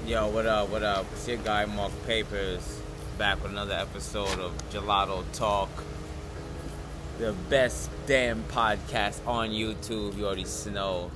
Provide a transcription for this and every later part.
Yo, what up, what up? It's your guy Marc Papers, back with another episode of Gelato Talk. The best damn podcast on YouTube, you already know.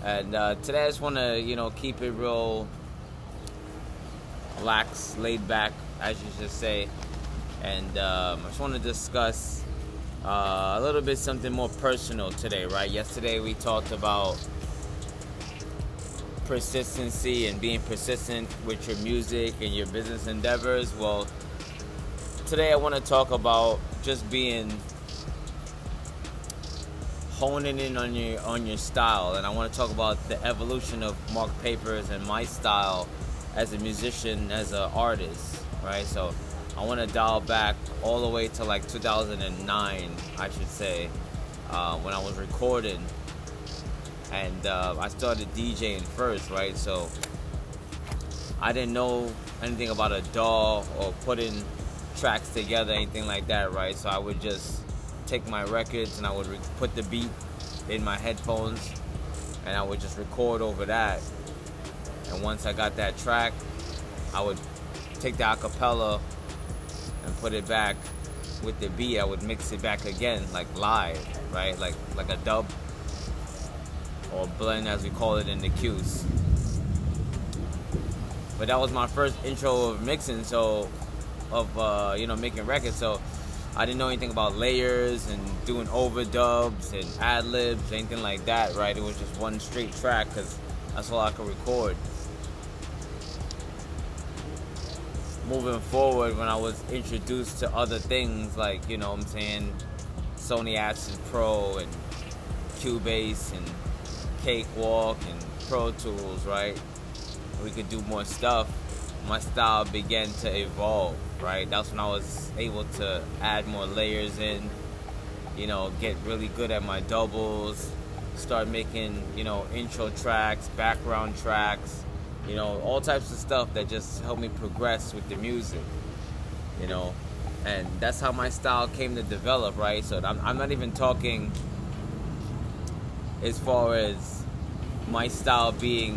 And today I just want to, keep it real relaxed, laid back, as you should say. And I just want to discuss a little bit something more personal today, right? Yesterday we talked about persistency and being persistent with your music and your business endeavors. Well, today I want to talk about just honing in on your style, and I want to talk about the evolution of Marc Papers and my style as a musician, as an artist, right? So I want to dial back all the way to like 2009, I should say, when I was recording. And I started DJing first, right? So I didn't know anything about a DAW or putting tracks together, anything like that, right? So I would just take my records and I would put the beat in my headphones and I would just record over that. And once I got that track, I would take the acapella and put it back with the beat. I would mix it back again, like live, right? Like a dub, or blend as we call it in the Qs. But that was my first intro of mixing, making records. So I didn't know anything about layers and doing overdubs and ad-libs, anything like that, right? It was just one straight track because that's all I could record. Moving forward, when I was introduced to other things like, Sony Acid Pro and Cubase and Cakewalk and Pro Tools, right? We could do more stuff. My style began to evolve, right? That's when I was able to add more layers in, get really good at my doubles, start making, intro tracks, background tracks, all types of stuff that just helped me progress with the music, and that's how my style came to develop, right? So I'm not even talking as far as my style being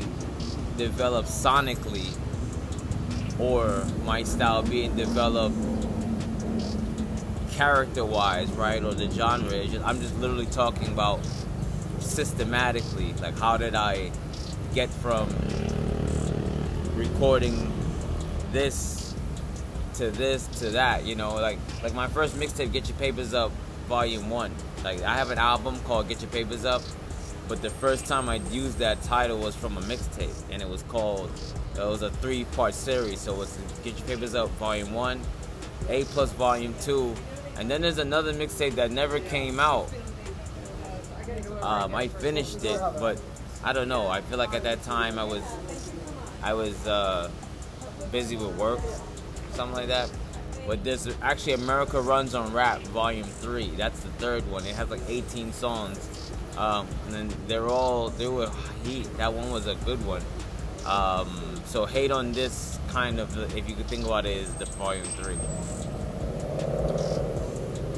developed sonically or my style being developed character-wise, right, or the genre. I'm just literally talking about systematically, like how did I get from recording this to that, like my first mixtape, Get Your Papers Up Volume 1. Like I have an album called Get Your Papers Up, but the first time I used that title was from a mixtape, and it was a 3-part series. So it was Get Your Papers Up Volume 1, A Plus Volume 2, and then there's another mixtape that never came out. I finished it, but I don't know. I feel like at that time I was busy with work, something like that. But there's actually America Runs on Rap Volume 3. That's the third one. It has like 18 songs. And then they were heat. That one was a good one. So Hate on This, kind of, if you could think about it, is the Volume 3.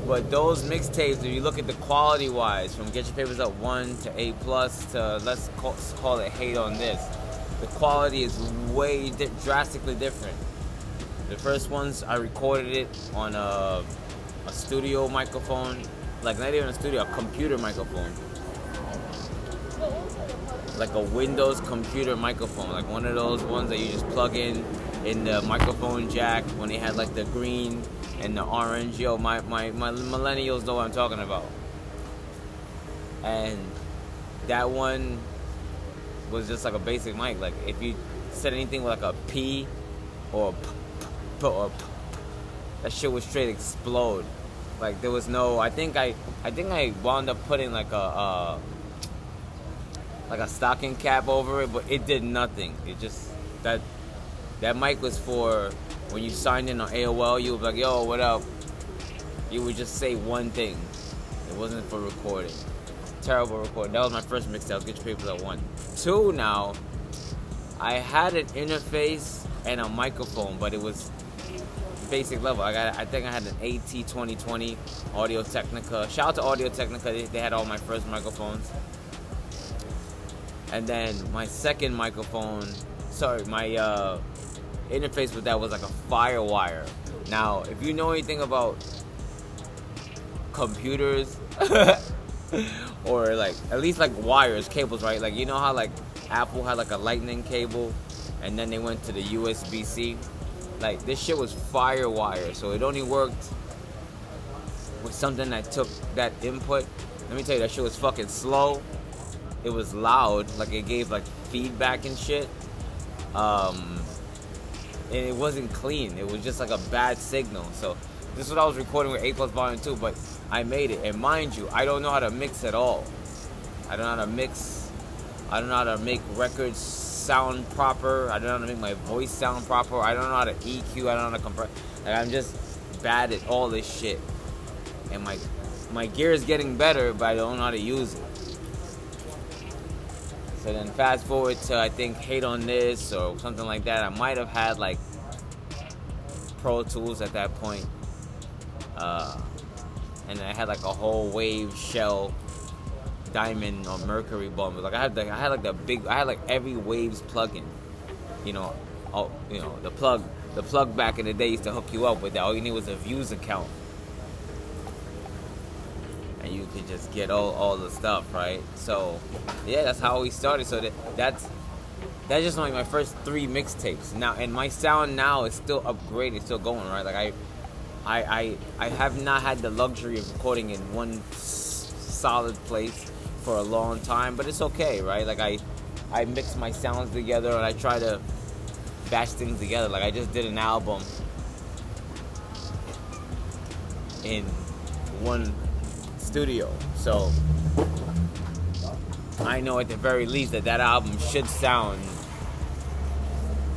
But those mixtapes, if you look at the quality wise, from Get Your Papers Up 1 to A Plus to let's call it Hate on This, the quality is way drastically different. The first ones, I recorded it on a studio microphone, like not even a studio, a computer microphone. Like a Windows computer microphone, like one of those ones that you just plug in the microphone jack when they had like the green and the orange. Yo, my millennials know what I'm talking about. And that one was just like a basic mic. Like if you said anything with like a P or a P, that shit would straight explode. Like there was no. I think I wound up putting like a stocking cap over it, but it did nothing. It just that mic was for when you signed in on AOL. You would be like, "Yo, what up?" You would just say one thing. It wasn't for recording. Terrible recording. That was my first mixtape. Get Your Papers Up 1. 2 now. I had an interface and a microphone, but it was basic level. I think I had an AT2020 Audio Technica. Shout out to Audio Technica. They had all my first microphones. And then my second microphone interface with that was like a firewire. Now, if you know anything about computers or like at least like wires, cables, right? Like you know how like Apple had like a lightning cable and then they went to the USB-C? Like this shit was firewire, so it only worked with something that took that input. Let me tell you, that shit was fucking slow. It was loud, like it gave like feedback and shit. And it wasn't clean. It was just like a bad signal. So this is what I was recording with A Plus Volume 2, but I made it. And mind you, I don't know how to mix at all. I don't know how to mix. I don't know how to make records sound proper. I don't know how to make my voice sound proper. I don't know how to EQ. I don't know how to compress. Like, I'm just bad at all this shit. And my gear is getting better, but I don't know how to use it. So then fast forward to, I think, Hate on This or something like that. I might have had like Pro Tools at that point. And I had like a whole Wave, Shell, Diamond or Mercury bump. Like I had like every Waves plugin. You know, the plug back in the day used to hook you up with that. All you need was a Views account. And you could just get all the stuff, right? So, yeah, that's how we started. So that's just only my first 3 mixtapes. Now, and my sound now is still upgraded, still going, right? Like I have not had the luxury of recording in one solid place for a long time, but it's okay, right? Like I mix my sounds together and I try to batch things together. Like I just did an album in one studio, so I know at the very least that album should sound,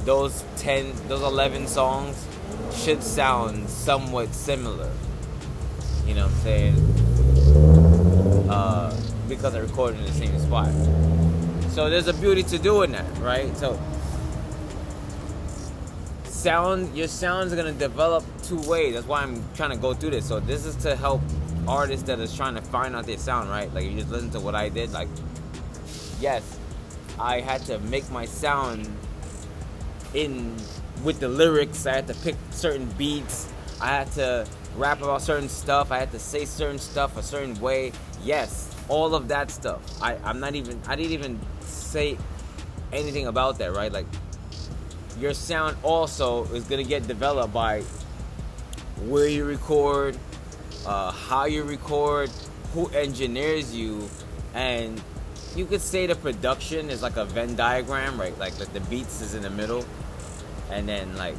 those 11 songs should sound somewhat similar, you know what I'm saying, because I recorded in the same spot. So there's a beauty to doing that, right? So your sound's gonna develop 2 ways. That's why I'm trying to go through this. So this is to help artists that is trying to find out their sound, right? Like you just listen to what I did. Like, yes, I had to make my sound in with the lyrics. I had to pick certain beats. I had to rap about certain stuff. I had to say certain stuff a certain way. Yes, all of that stuff. I didn't even say anything about that, right? Like your sound also is gonna get developed by where you record, how you record, who engineers you, and you could say the production is like a Venn diagram, right? Like the beats is in the middle, and then like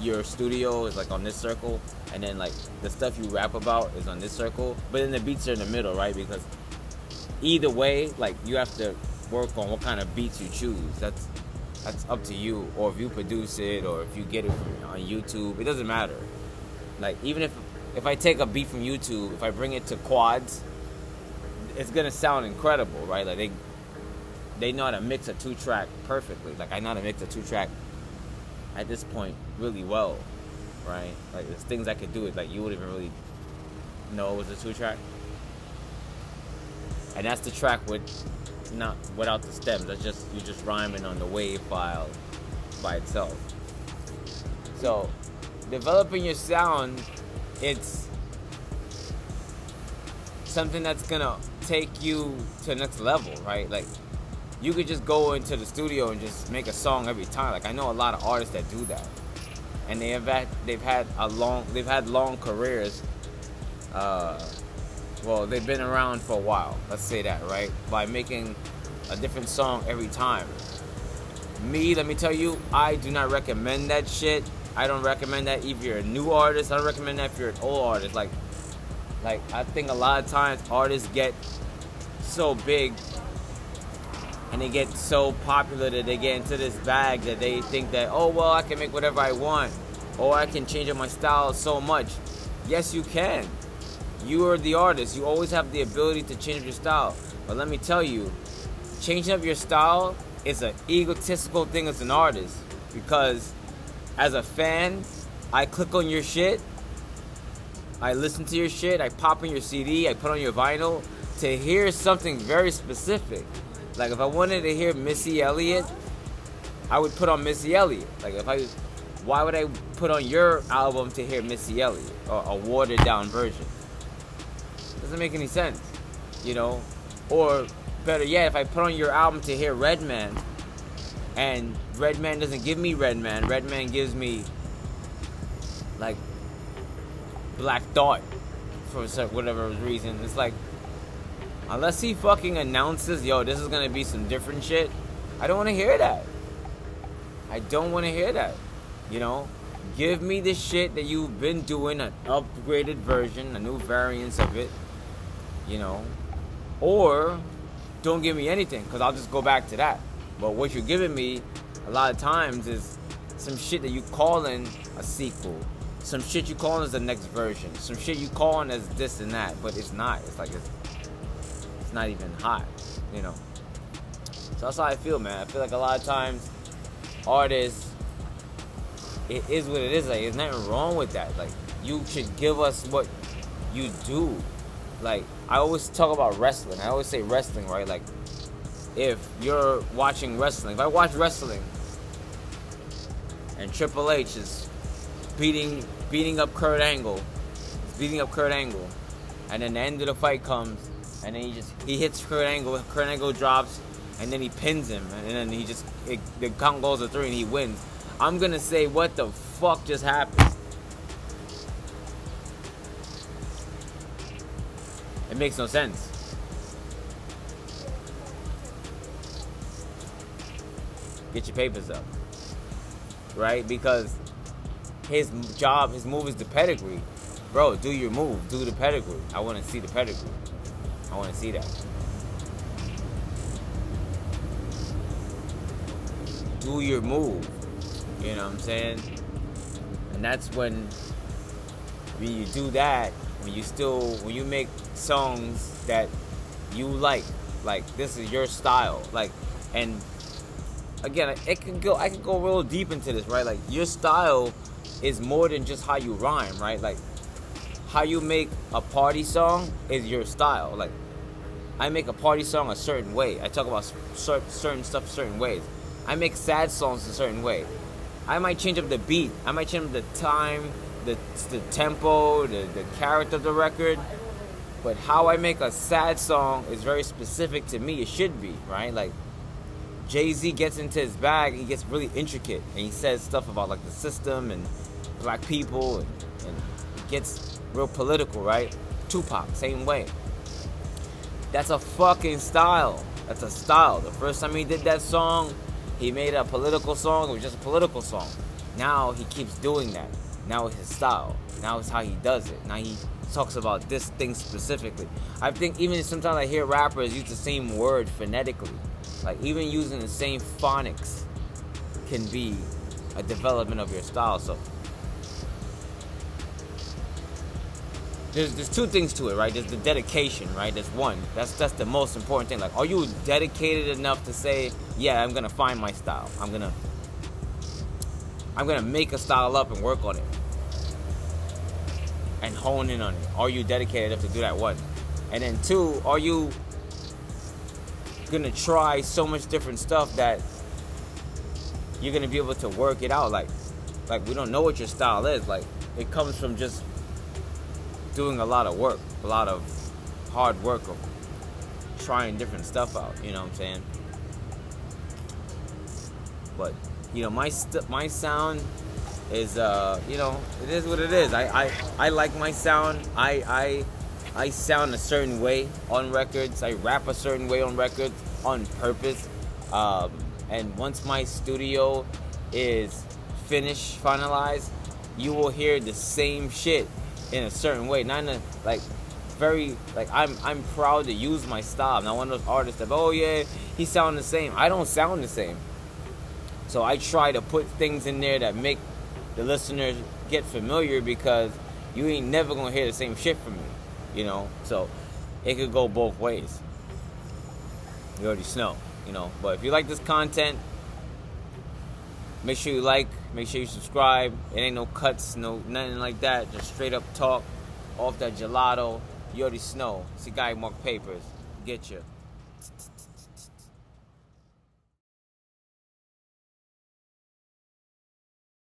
your studio is like on this circle, and then like the stuff you rap about is on this circle, but then the beats are in the middle, right? Because either way, like you have to work on what kind of beats you choose. That's up to you, or if you produce it, or if you get it on YouTube, it doesn't matter. Like even if I take a beat from YouTube, if I bring it to Quads, it's gonna sound incredible, right? Like they know how to mix a 2-track perfectly. Like I know how to mix a 2-track at this point really well, right? Like there's things I could do it like you wouldn't even really know it was a 2-track. And that's the track not without the stems. That's just you just rhyming on the wave file by itself. So developing your sound, it's something that's gonna take you to the next level, right? Like you could just go into the studio and just make a song every time. Like I know a lot of artists that do that, and they've had long careers. Well, they've been around for a while. Let's say that, right? By making a different song every time. Let me tell you, I do not recommend that shit. I don't recommend that if you're a new artist. I don't recommend that if you're an old artist. Like I think a lot of times artists get so big and they get so popular that they get into this bag that they think that, oh, well, I can make whatever I want, or I can change up my style so much. Yes, you can. You are the artist. You always have the ability to change your style. But let me tell you, changing up your style is an egotistical thing as an artist, because as a fan, I click on your shit, I listen to your shit, I pop in your CD, I put on your vinyl to hear something very specific. Like if I wanted to hear Missy Elliott, I would put on Missy Elliott. Like why would I put on your album to hear Missy Elliott or a watered down version? Doesn't make any sense, you know. Or better yet, if I put on your album to hear Redman, and Redman doesn't give me Redman, Redman gives me like Black Thought for whatever reason. It's like, unless he fucking announces, yo, this is gonna be some different shit, I don't want to hear that. I don't want to hear that. You know, give me the shit that you've been doing, an upgraded version, a new variance of it, you know, or don't give me anything, because I'll just go back to that. But what you're giving me a lot of times is some shit that you calling a sequel, some shit you calling as the next version, some shit you calling as this and that, but it's not. It's like it's not even hot, you know. So that's how I feel, man. I feel like a lot of times artists, it is what it is. Like, there's nothing wrong with that. Like, you should give us what you do. Like, I always talk about wrestling. I always say wrestling, right? Like, if you're watching wrestling, if I watch wrestling and Triple H is beating up Kurt Angle, and then the end of the fight comes, and then he hits Kurt Angle drops, and then he pins him, and then the count goes to 3 and he wins. I'm gonna say, what the fuck just happened? It makes no sense. Get your papers up, right? Because his move is the pedigree. Bro, do your move, do the pedigree. I want to see the pedigree. I want to see that. Do your move. You know what I'm saying? And that's when you do that, when you make songs that you like this is your style, like, and again, I could go real deep into this, right? Like, your style is more than just how you rhyme, right? Like, how you make a party song is your style. Like, I make a party song a certain way. I talk about certain stuff certain ways. I make sad songs a certain way. I might change up the beat. I might change up the time, the tempo, the character of the record. But how I make a sad song is very specific to me. It should be, right? Like, Jay-Z gets into his bag. He gets really intricate. And he says stuff about, like, the system and black people. And it gets real political, right? Tupac, same way. That's a fucking style. That's a style. The first time he did that song, he made a political song. It was just a political song. Now he keeps doing that. Now it's his style. Now it's how he does it. Now he talks about this thing specifically. I think even sometimes I hear rappers use the same word phonetically. Like, even using the same phonics can be a development of your style. So there's two things to it, right? There's the dedication, right? There's one. That's the most important thing. Like, are you dedicated enough to say, yeah, I'm gonna find my style. I'm gonna make a style up and work on it and hone in on it. Are you dedicated enough to do that? One. And then two, are you gonna try so much different stuff that you're gonna be able to work it out? Like we don't know what your style is. Like, it comes from just doing a lot of work, a lot of hard work of trying different stuff out, you know what I'm saying? But, you know, my sound is, you know, it is what it is. I like my sound. I sound a certain way on records. I rap a certain way on records on purpose. And once my studio is finished, finalized, you will hear the same shit in a certain way. Not in a, like, very, like, I'm proud to use my style. I'm not one of those artists that, oh yeah, he sound the same. I don't sound the same. So I try to put things in there that make the listeners get familiar, because you ain't never gonna hear the same shit from me, you know? So it could go both ways. You already know, you know? But if you like this content, make sure you like, make sure you subscribe. It ain't no cuts, no nothing like that. Just straight up talk off that gelato. You already know. It's your guy, Marc Papers. Get ya.